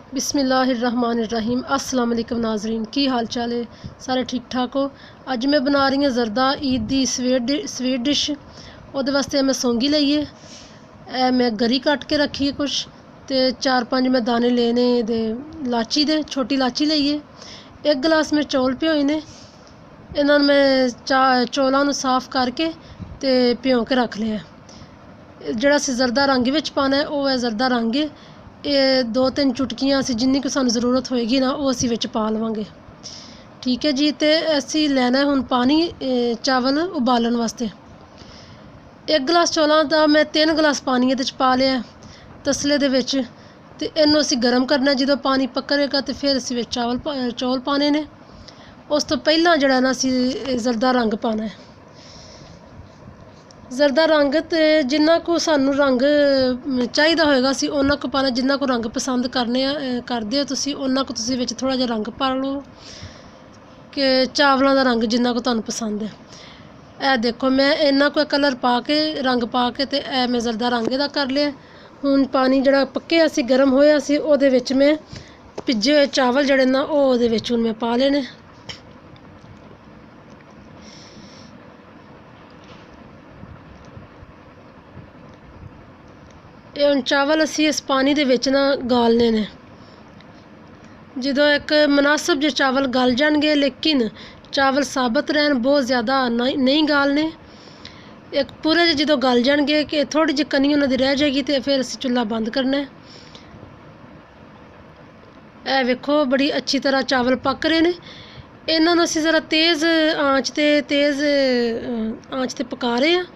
बिस्मिल्लाहिर्रहमानिर्रहीम। अस्सलाम वालेकुम नाजरीन, की हाल चाल है? सारे ठीक ठाक हो? अज मैं बना रही हूँ जरदा ईद दी स्वीट डिश। ਉਹਦੇ वास्ते मैं सौंगी लईए, मैं गरी कट के रखी है कुछ, तो 4-5 मैं दाने लेने दे लाची दे, छोटी लाची लईए। 1 गिलास में चौल भ्योए ने, इन्होंने मैं चौलों को साफ करके तो भ्यों के रख लिया। ਜਿਹੜਾ ਅਸੀਂ ਜ਼ਰਦਾ रंग ਵਿੱਚ ਪਾਣਾ है वो है ਜ਼ਰਦਾ रंग। ਇਹ 2-3 ਚੁਟਕੀਆਂ ਅਸੀਂ ਜਿੰਨੀ ਕੁ ਸਾਨੂੰ ਜ਼ਰੂਰਤ ਹੋਏਗੀ ਨਾ ਉਹ ਅਸੀਂ ਵਿੱਚ ਪਾ ਲਵਾਂਗੇ। ਠੀਕ ਹੈ ਜੀ। ਤੇ ਅਸੀਂ ਲੈਣਾ ਹੁਣ ਪਾਣੀ ਚਾਵਲ ਉਬਾਲਣ ਵਾਸਤੇ। 1 गिलास ਚੌਲਾਂ ਦਾ ਮੈਂ 3 गिलास ਪਾਣੀ ਇਹਦੇ 'ਚ ਪਾ ਲਿਆ ਤਸਲੇ ਦੇ ਵਿੱਚ, ਤੇ ਇਹਨੂੰ ਅਸੀਂ ਗਰਮ ਕਰਨਾ। ਜਦੋਂ ਪਾਣੀ ਪੱਕੇਗਾ ਤੇ ਫਿਰ ਅਸੀਂ ਵਿੱਚ ਚੌਲ ਪਾਣੇ ਨੇ। ਉਸ ਤੋਂ ਪਹਿਲਾਂ ਜਿਹੜਾ ਨਾ ਅਸੀਂ ਜ਼ਰਦਾ ਰੰਗ ਪਾਣਾ ਹੈ। ਜ਼ਰਦਾ रंग तो जिन्ना को सानू रंग चाहिए होएगा असी उन्ना को पाना। जिन्ना को रंग पसंद करते हो तुसी उन्ना को तुसी विच थोड़ा जिहा रंग पा लो कि चावलों का रंग जिन्ना को तुहानू पसंद है। ए देखो मैं इन्ना को कलर पा के रंग पा के ते ए मैं जरदा रंग इहदा कर लिया। हुण पानी जिहड़ा पक्के असी गर्म होया सी उहदे विच मैं भिजे हुए चावल जिहड़े ना ओह उहदे विच हुण मैं पा लेने। ये हुण चावल असी इस पानी दे विच ना गालने ने। जो एक मुनासिब जो चावल गल जाएंगे, लेकिन चावल साबत रहन, बहुत ज़्यादा नहीं गालने। एक पूरे जो गल जाएंगे कि थोड़ी जी कनी उन्होंने रह जाएगी तो फिर असी चुल्हा बंद करना है। ए वेखो बड़ी अच्छी तरह चावल पक रहे हैं। इन्होंने असी ज़रा तेज़ आँच ते पका रहे हैं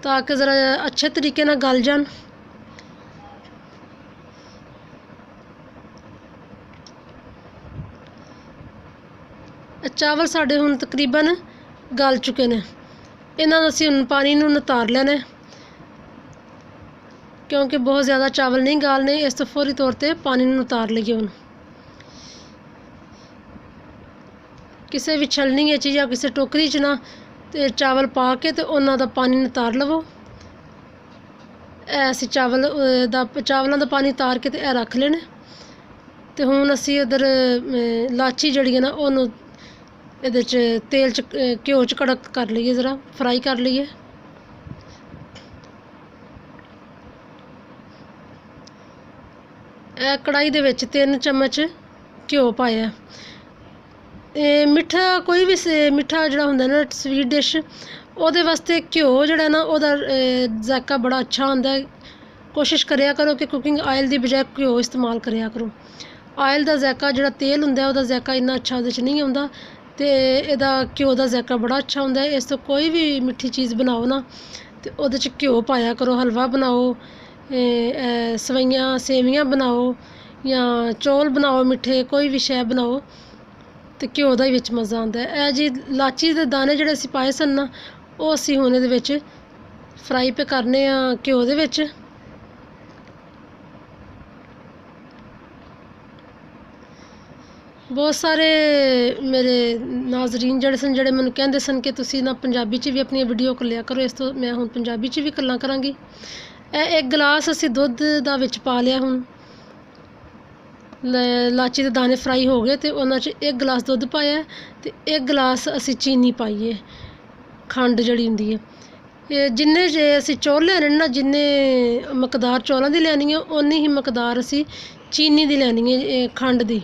ताकि ज़रा अच्छे तरीके ना गल जान। चावल साढ़े हुण तकरीबन गल चुके ने। इन्हां नूं असीं हुण पानी नूं नतार लेना है क्योंकि बहुत ज़्यादा चावल नहीं गालने। इस तो फौरी तौर पर पानी नूं नतार लईए। हुण किसी भी छलनी या किसी टोकरी च ना ते चावल पा के तो उन्हां दा पानी नतार लवो। ऐसे चावलों दा पानी तार के ते रख लेने। तो हुण असी उधर लाची जिहड़ी है ना ओनू इहदे च तेल च घ्यो च कड़क कर लईए, ज़रा फ्राई कर लईए। कढ़ाई दे विच 3 चम्मच घ्यो पाया। मिठा कोई भी मिठा जिहड़ा हुंदा ना स्वीट डिश ਉਹਦੇ वास्ते घ्यो जिहड़ा ना ਉਹਦਾ जायका बड़ा अच्छा हुंदा है। कोशिश करिया करो कि कुकिंग आयल की बजाय घ्यो इस्तेमाल करिया करो। आयल का जायका जिहड़ा तेल हुंदा है ਉਹਦਾ जायका इन्ना अच्छा ਉਹਦੇ 'ਚ नहीं आउंदा, ते ਇਹਦਾ घ्यो का जायका बड़ा अच्छा हुंदा है। इस तो कोई भी मिठी चीज़ बनाओ ना तो ਉਹਦੇ 'ਚ घ्यो पाया करो। हलवा बनाओ, सेवियां बनाओ या चौल बनाओ मिठे, कोई भी शै बनाओ तो घ्यो का ही विच मज़ा आंदा है। जी लाची के दाने जिहड़े असीं पाए सन ना ਉਹ ਅਸੀਂ ਹੁਣ ਇਹਦੇ ਵਿੱਚ फ्राई पे करने घ्यो दे विच। बहुत सारे मेरे नाजरीन जिहड़े सन जिहड़े मैनूं कहंदे सन कि तुसीं ना पंजाबी च भी अपनी वीडियो कलिया करो। इस तो मैं हुण पंजाबी च भी गल्लां करांगी। 1 गिलास असीं दुੱਧ ਦਾ ਵਿੱਚ ਪਾ ਲਿਆ। हुण लाची के दाने फ्राई हो गए तो उन्हां च 1 गिलास दुੱਧ पाया तो 1 गिलास असीं चीनी पाई है, खंड जिहड़ी हुंदी है। जिन्ने जे असीं चौल लैने ना, जिन्ने मकदार चौलों की लैनी है उन्नी ही मकदार असीं चीनी की लैनी है, खंड की।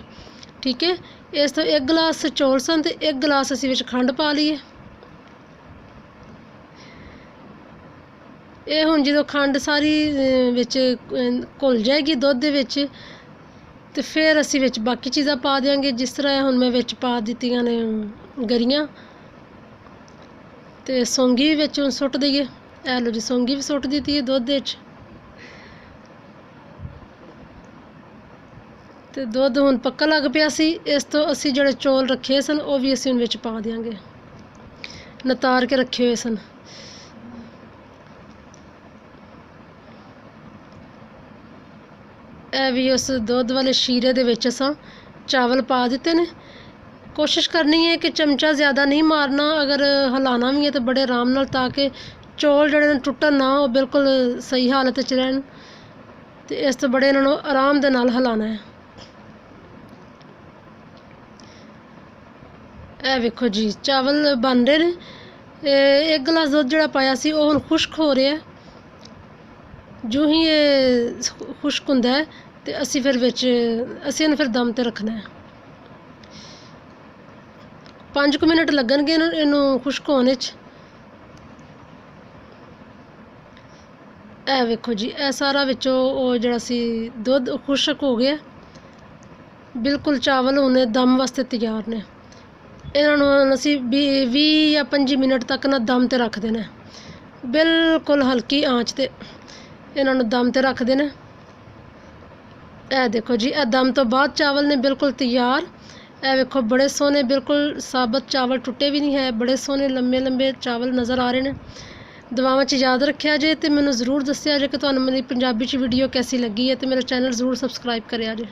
ठीक है। इस तो 1 गिलास चौल सन तो 1 गिलास असीं विच खंड पा लीए। ये हुण जो खंड सारी विच घुल जाएगी दुੱਧ दे विच तो फिर असीं विच बाकी चीज़ां पा देंगे। जिस तरह हुण मैं विच पा दित्तियां ने गरियां ते सौंगी भी विच सुट दईए। ए लो जी सौंगी भी सुट दी है दुੱਧ विच। ते दुੱਧ हुण पक्का लग पिया सी। इस तो असीं जिहड़े चौल रखे सन वो भी असीं हुण विच पा देंगे, नतार के रखे हुए सन। ए भी उस दुੱਧ वाले शीरे दे विच असां चावल पा दिते ने। कोशिश करनी है कि चमचा ज़्यादा नहीं मारना, अगर हिलाना भी है तो बड़े आराम नाल, ताकि ਚੌਲ ਜਿਹੜੇ ਨੇ ਟੁੱਟਣ ਨਾ, ਉਹ ਬਿਲਕੁਲ ਸਹੀ ਹਾਲਤ 'ਚ ਰਹਿਣ। ਤੇ ਇਸ ਤੋਂ ਬੜੇ ਇਹਨਾਂ ਨੂੰ ਆਰਾਮ ਦੇ ਨਾਲ ਹਿਲਾਉਣਾ ਹੈ। ਇਹ ਵੇਖੋ ਜੀ ਚਾਵਲ ਬਣ ਰਹੇ ਨੇ। 1 ਗਲਾਸ ਦੁੱਧ ਜਿਹੜਾ ਪਾਇਆ ਸੀ ਉਹ ਹੁਣ ਖੁਸ਼ਕ ਹੋ ਰਿਹਾ। ਜੋ ਹੀ ਇਹ ਖੁਸ਼ਕ ਹੁੰਦਾ ਹੈ ਤੇ ਅਸੀਂ ਇਹਨੂੰ ਫਿਰ ਦਮ ਤੇ ਰੱਖਣਾ ਹੈ। 5 ਕੁ ਮਿੰਟ ਲੱਗਣਗੇ ਇਹਨੂੰ ਖੁਸ਼ਕ ਹੋਣ 'ਚ। ਇਹ ਵੇਖੋ ਜੀ, ਇਹ ਸਾਰਾ ਵਿੱਚੋਂ ਉਹ ਜਿਹੜਾ ਸੀ ਦੁੱਧ ਖੁਸ਼ਕ ਹੋ ਗਿਆ। ਬਿਲਕੁਲ ਚਾਵਲ ਹੁਣ ਦਮ ਵਾਸਤੇ ਤਿਆਰ ਨੇ। ਇਹਨਾਂ ਨੂੰ ਅਸੀਂ 20 ਜਾਂ 25 ਮਿੰਟ ਤੱਕ ਨਾ ਦਮ ਤੇ ਰੱਖ ਦੇਣਾ। ਬਿਲਕੁਲ ਹਲਕੀ ਆਂਚ ਤੇ ਇਹਨਾਂ ਨੂੰ ਦਮ ਤੇ ਰੱਖ ਦੇਣਾ। ਇਹ ਦੇਖੋ ਜੀ, ਇਹ ਦਮ ਤੋਂ ਬਾਅਦ ਚਾਵਲ ਨੇ ਬਿਲਕੁਲ ਤਿਆਰ। ਇਹ ਵੇਖੋ ਬੜੇ ਸੋਹਣੇ, ਬਿਲਕੁਲ ਸਾਬਤ ਚਾਵਲ, ਟੁੱਟੇ ਵੀ ਨਹੀਂ ਹੈ। ਬੜੇ ਸੋਹਣੇ ਲੰਬੇ ਲੰਬੇ ਚਾਵਲ ਨਜ਼ਰ ਆ ਰਹੇ ਨੇ। ਦੁਆਵਾਂ 'ਚ ਯਾਦ ਰੱਖਿਆ ਜੇ ਤੇ ਮੈਨੂੰ ਜ਼ਰੂਰ ਦੱਸਿਆ ਜੇ ਕਿ ਤੁਹਾਨੂੰ ਮੇਰੀ ਪੰਜਾਬੀ 'ਚ ਵੀਡੀਓ ਕੈਸੀ ਲੱਗੀ ਹੈ, ਤੇ ਮੇਰਾ ਚੈਨਲ ਜ਼ਰੂਰ ਸਬਸਕ੍ਰਾਈਬ ਕਰਿਆ ਜੇ।